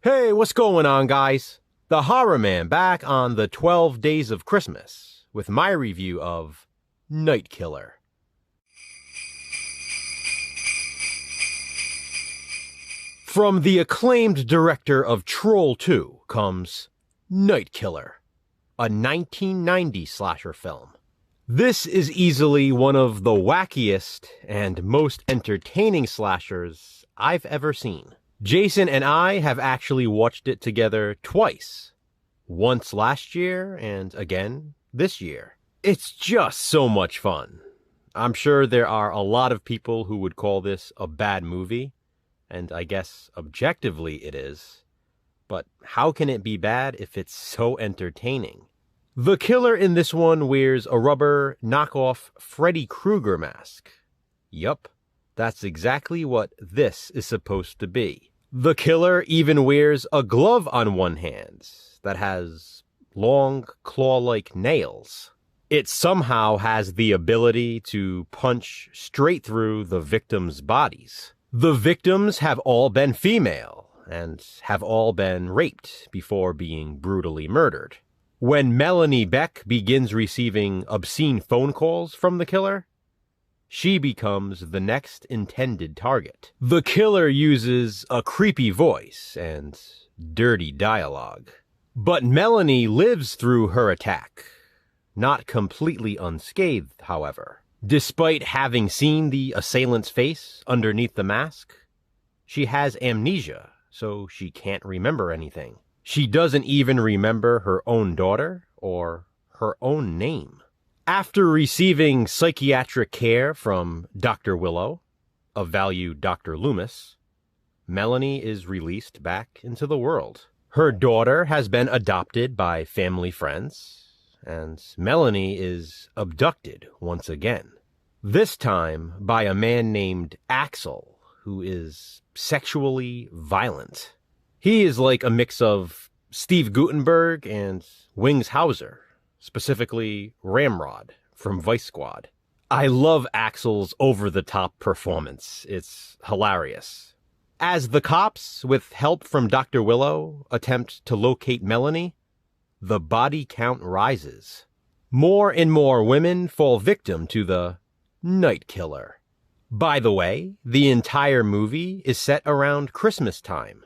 Hey, what's going on, guys? The Horror Man back on the 12 Days of Christmas with my review of Night Killer. From the acclaimed director of Troll 2 comes Night Killer, a 1990 slasher film. This is easily one of the wackiest and most entertaining slashers I've ever seen. Jason and I have actually watched it together twice. Once last year and again this year. It's just so much fun. I'm sure there are a lot of people who would call this a bad movie, and I guess objectively it is. But how can it be bad if it's so entertaining? The killer in this one wears a rubber knockoff Freddy Krueger mask. Yup. That's exactly what this is supposed to be. The killer even wears a glove on one hand that has long, claw-like nails. It somehow has the ability to punch straight through the victims' bodies. The victims have all been female and have all been raped before being brutally murdered. When Melanie Beck begins receiving obscene phone calls from the killer, she becomes the next intended target. The killer uses a creepy voice and dirty dialogue. But Melanie lives through her attack, not completely unscathed, however. Despite having seen the assailant's face underneath the mask, she has amnesia, so she can't remember anything. She doesn't even remember her own daughter or her own name. After receiving psychiatric care from Dr. Willow, a valued Dr. Loomis, Melanie is released back into the world. Her daughter has been adopted by family friends, and Melanie is abducted once again. This time by a man named Axel, who is sexually violent. He is like a mix of Steve Guttenberg and Wings Hauser. Specifically Ramrod from Vice Squad. I love Axel's over-the-top performance. It's hilarious. As the cops, with help from Dr. Willow, attempt to locate Melanie, the body count rises. More and more women fall victim to the Night Killer. By the way, the entire movie is set around Christmas time.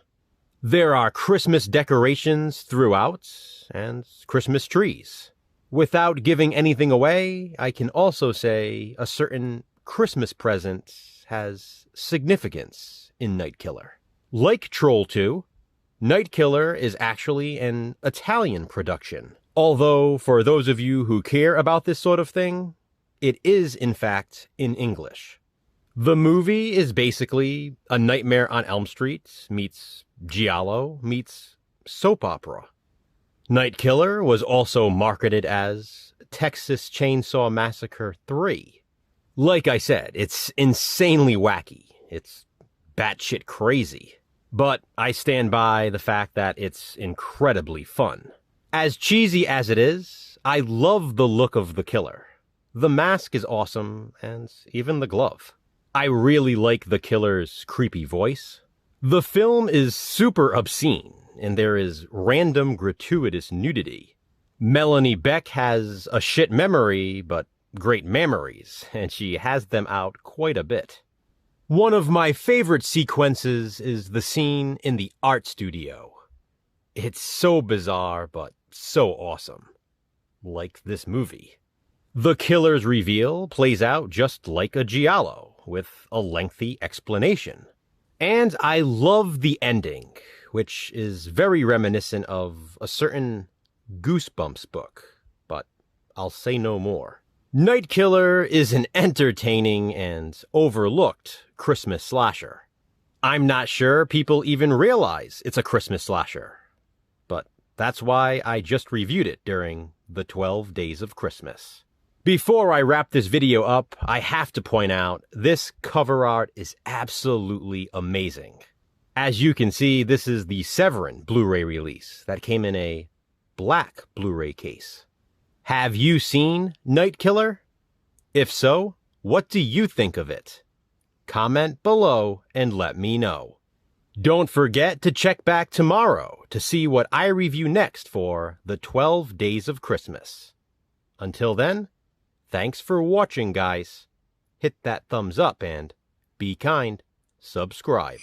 There are Christmas decorations throughout, and Christmas trees. Without giving anything away, I can also say a certain Christmas present has significance in Night Killer. Like Troll 2, Night Killer is actually an Italian production. Although, for those of you who care about this sort of thing, it is in fact in English. The movie is basically a Nightmare on Elm Street meets Giallo meets soap opera. Night Killer was also marketed as Texas Chainsaw Massacre 3. Like I said, it's insanely wacky. It's batshit crazy. But I stand by the fact that it's incredibly fun. As cheesy as it is, I love the look of the killer. The mask is awesome, and even the glove. I really like the killer's creepy voice. The film is super obscene, and there is random gratuitous nudity. Melanie Beck has a shit memory, but great memories, and she has them out quite a bit. One of my favorite sequences is the scene in the art studio. It's so bizarre, but so awesome. Like this movie. The killer's reveal plays out just like a giallo, with a lengthy explanation. And I love the ending, which is very reminiscent of a certain Goosebumps book, but I'll say no more. Night Killer is an entertaining and overlooked Christmas slasher. I'm not sure people even realize it's a Christmas slasher, but that's why I just reviewed it during the 12 Days of Christmas. Before I wrap this video up, I have to point out this cover art is absolutely amazing. As you can see, this is the Severin Blu-ray release that came in a black Blu-ray case. Have you seen Night Killer? If so, what do you think of it? Comment below and let me know. Don't forget to check back tomorrow to see what I review next for the 12 Days of Christmas. Until then, thanks for watching, guys. Hit that thumbs up and, be kind, subscribe.